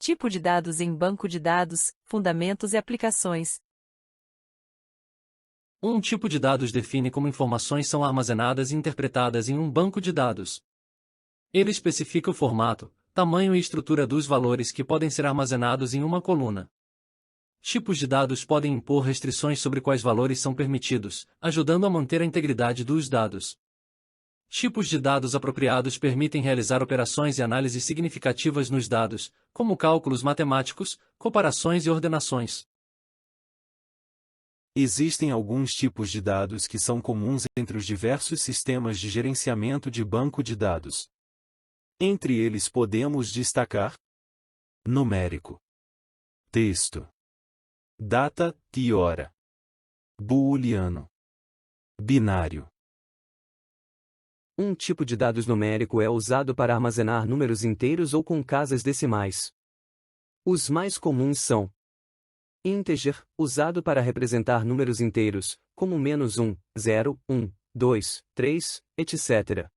Tipo de dados em banco de dados, fundamentos e aplicações. Um tipo de dados define como informações são armazenadas e interpretadas em um banco de dados. Ele especifica o formato, tamanho e estrutura dos valores que podem ser armazenados em uma coluna. Tipos de dados podem impor restrições sobre quais valores são permitidos, ajudando a manter a integridade dos dados. Tipos de dados apropriados permitem realizar operações e análises significativas nos dados, como cálculos matemáticos, comparações e ordenações. Existem alguns tipos de dados que são comuns entre os diversos sistemas de gerenciamento de banco de dados. Entre eles podemos destacar: numérico, texto, data e hora, booleano, binário. Um tipo de dados numérico é usado para armazenar números inteiros ou com casas decimais. Os mais comuns são: integer, usado para representar números inteiros, como -1, 0, 1, 2, 3, etc.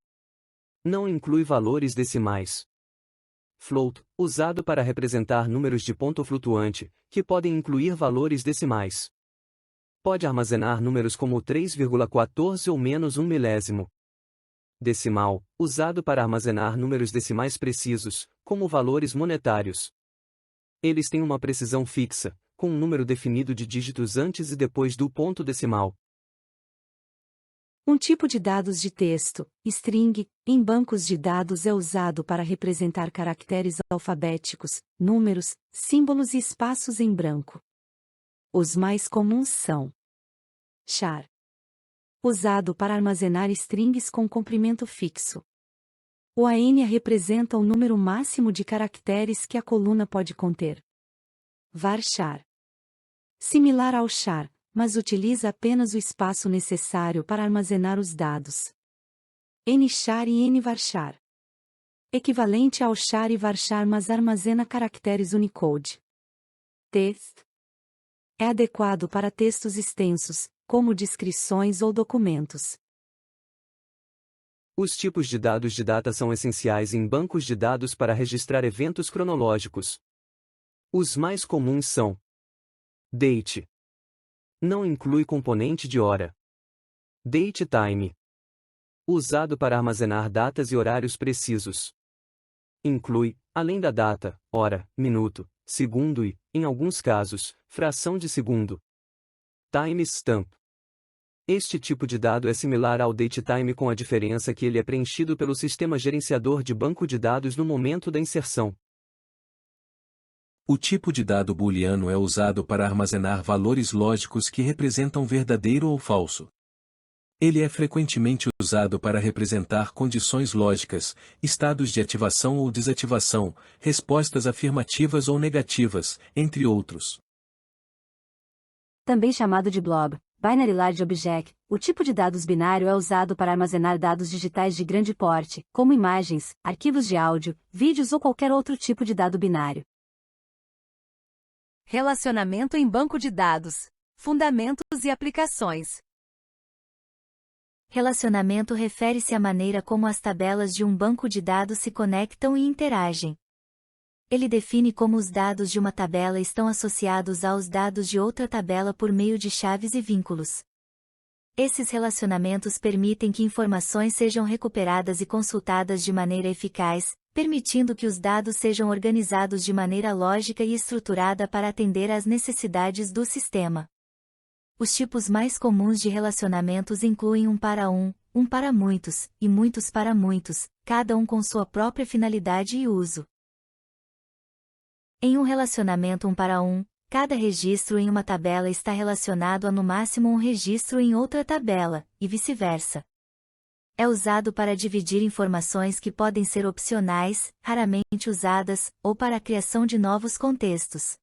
Não inclui valores decimais. Float, usado para representar números de ponto flutuante, que podem incluir valores decimais. Pode armazenar números como 3,14 ou -1 milésimo. Decimal, usado para armazenar números decimais precisos, como valores monetários. Eles têm uma precisão fixa, com um número definido de dígitos antes e depois do ponto decimal. Um tipo de dados de texto, string, em bancos de dados é usado para representar caracteres alfabéticos, números, símbolos e espaços em branco. Os mais comuns são: char, usado para armazenar strings com comprimento fixo. O AN representa o número máximo de caracteres que a coluna pode conter. Varchar, similar ao char, mas utiliza apenas o espaço necessário para armazenar os dados. Nchar e nvarchar, equivalente ao char e varchar, mas armazena caracteres Unicode. Text é adequado para textos extensos, como descrições ou documentos. Os tipos de dados de data são essenciais em bancos de dados para registrar eventos cronológicos. Os mais comuns são: date, não inclui componente de hora. Datetime, usado para armazenar datas e horários precisos. Inclui, além da data, hora, minuto, segundo e, em alguns casos, fração de segundo. Timestamp. Este tipo de dado é similar ao datetime, com a diferença que ele é preenchido pelo sistema gerenciador de banco de dados no momento da inserção. O tipo de dado booleano é usado para armazenar valores lógicos que representam verdadeiro ou falso. Ele é frequentemente usado para representar condições lógicas, estados de ativação ou desativação, respostas afirmativas ou negativas, entre outros. Também chamado de blob, Binary Large Object, o tipo de dados binário é usado para armazenar dados digitais de grande porte, como imagens, arquivos de áudio, vídeos ou qualquer outro tipo de dado binário. Relacionamento em banco de dados, fundamentos e aplicações. Relacionamento refere-se à maneira como as tabelas de um banco de dados se conectam e interagem. Ele define como os dados de uma tabela estão associados aos dados de outra tabela por meio de chaves e vínculos. Esses relacionamentos permitem que informações sejam recuperadas e consultadas de maneira eficaz, permitindo que os dados sejam organizados de maneira lógica e estruturada para atender às necessidades do sistema. Os tipos mais comuns de relacionamentos incluem um para muitos, e muitos para muitos, cada um com sua própria finalidade e uso. Em um relacionamento 1 para 1, cada registro em uma tabela está relacionado a no máximo um registro em outra tabela, e vice-versa. É usado para dividir informações que podem ser opcionais, raramente usadas, ou para a criação de novos contextos.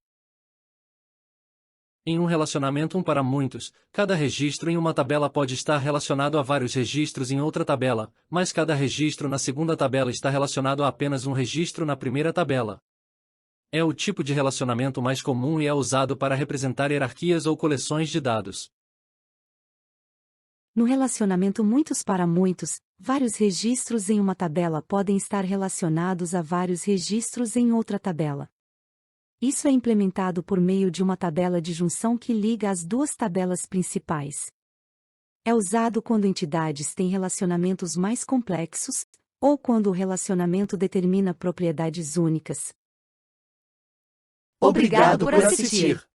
Em um relacionamento 1 para muitos, cada registro em uma tabela pode estar relacionado a vários registros em outra tabela, mas cada registro na segunda tabela está relacionado a apenas um registro na primeira tabela. É o tipo de relacionamento mais comum e é usado para representar hierarquias ou coleções de dados. No relacionamento muitos para muitos, vários registros em uma tabela podem estar relacionados a vários registros em outra tabela. Isso é implementado por meio de uma tabela de junção que liga as duas tabelas principais. É usado quando entidades têm relacionamentos mais complexos, ou quando o relacionamento determina propriedades únicas. Obrigado por assistir.